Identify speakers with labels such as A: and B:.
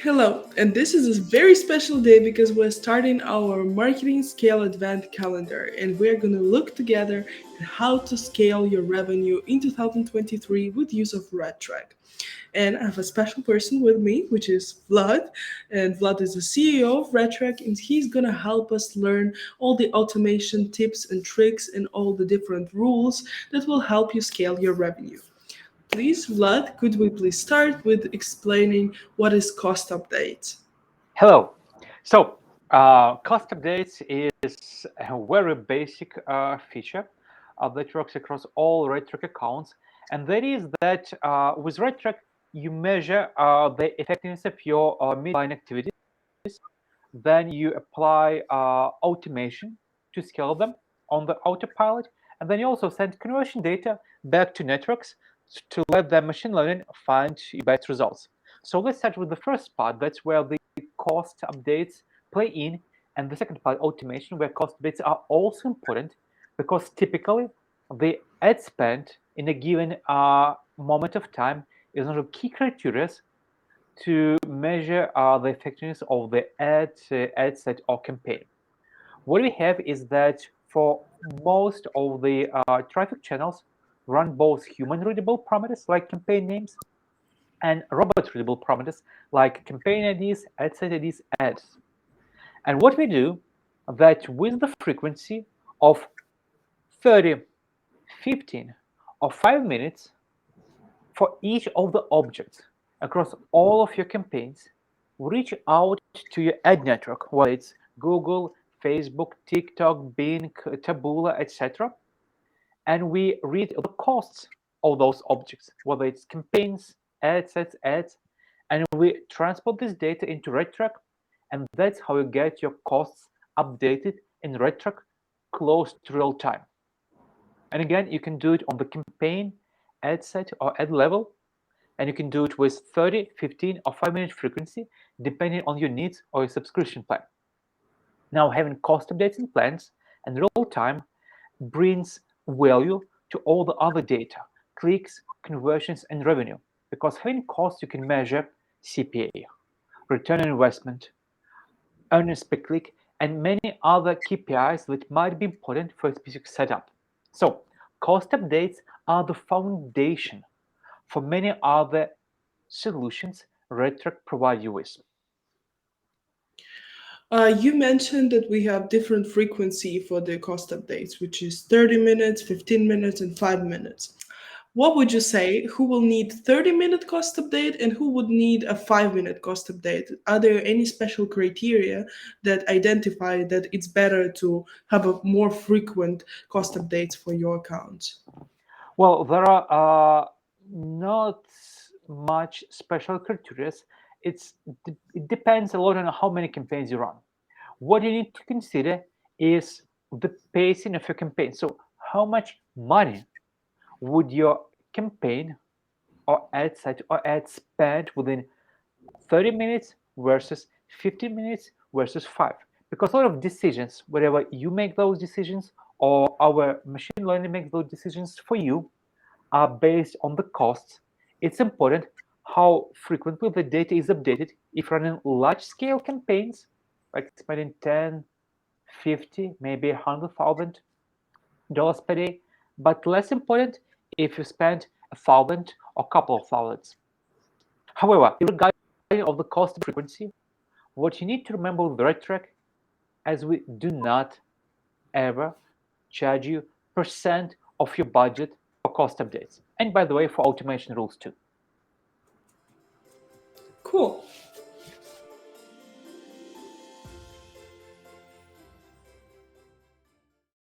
A: Hello, and this is a very special day because we're starting our Marketing Scale Advent calendar and we're going to look together at how to scale your revenue in 2023 with use of RedTrack. And I have a special person with me, which is Vlad. And Vlad is the CEO of RedTrack, and he's going to help us learn all the automation tips and tricks and all the different rules that will help you scale your revenue. Please, Vlad, could we please start with explaining what is cost update?
B: Hello. So, cost updates is a very basic feature that works across all RedTrack accounts, and that is that with RedTrack you measure the effectiveness of your midline activities. Then you apply automation to scale them on the autopilot, and then you also send conversion data back to networks to let the machine learning find best results. So let's start with the first part. That's where the cost updates play in, and the second part, automation, where cost updates are also important because typically the ad spend in a given moment of time is one of the key criteria to measure the effectiveness of the ad set or campaign. What we have is that for most of the traffic channels run both human readable parameters like campaign names and robot readable parameters like campaign IDs, ad set IDs, ads. And what we do that with the frequency of 30, 15, or 5 minutes for each of the objects across all of your campaigns, reach out to your ad network, whether it's Google, Facebook, TikTok, Bing, Taboola, etc. And we read the costs of those objects, whether it's campaigns, ad sets, ads, and we transport this data into RedTrack, and that's how you get your costs updated in RedTrack close to real time. And again, you can do it on the campaign, ad set, or ad level, and you can do it with 30, 15, or 5-minute frequency, depending on your needs or your subscription plan. Now, having cost updates and plans and real time brings value to all the other data, clicks, conversions, and revenue. Because having costs, you can measure CPA, return on investment, earnings per click, and many other KPIs that might be important for a specific setup. So, cost updates are the foundation for many other solutions RedTrack provide you with.
A: You mentioned that we have different frequency for the cost updates, which is 30 minutes, 15 minutes, and 5 minutes. What would you say? Who will need 30-minute cost update and who would need a 5-minute cost update? Are there any special criteria that identify that it's better to have a more frequent cost updates for your account?
B: Well, there are not much special criteria. It depends a lot on how many campaigns you run. What you need to consider is the pacing of your campaign. So, how much money would your campaign or ad set or ad spend within 30 minutes versus 15 minutes versus 5? Because a lot of decisions, wherever you make those decisions or our machine learning makes those decisions for you, are based on the costs. It's important how frequently the data is updated. If running large scale campaigns, like spending 10, 50, maybe $100,000 per day, but less important if you spend 1,000 or couple of thousands. However, regarding of the cost and frequency, what you need to remember with RedTrack, as we do not ever charge you percent of your budget for cost updates. And by the way, for automation rules too.
A: Cool.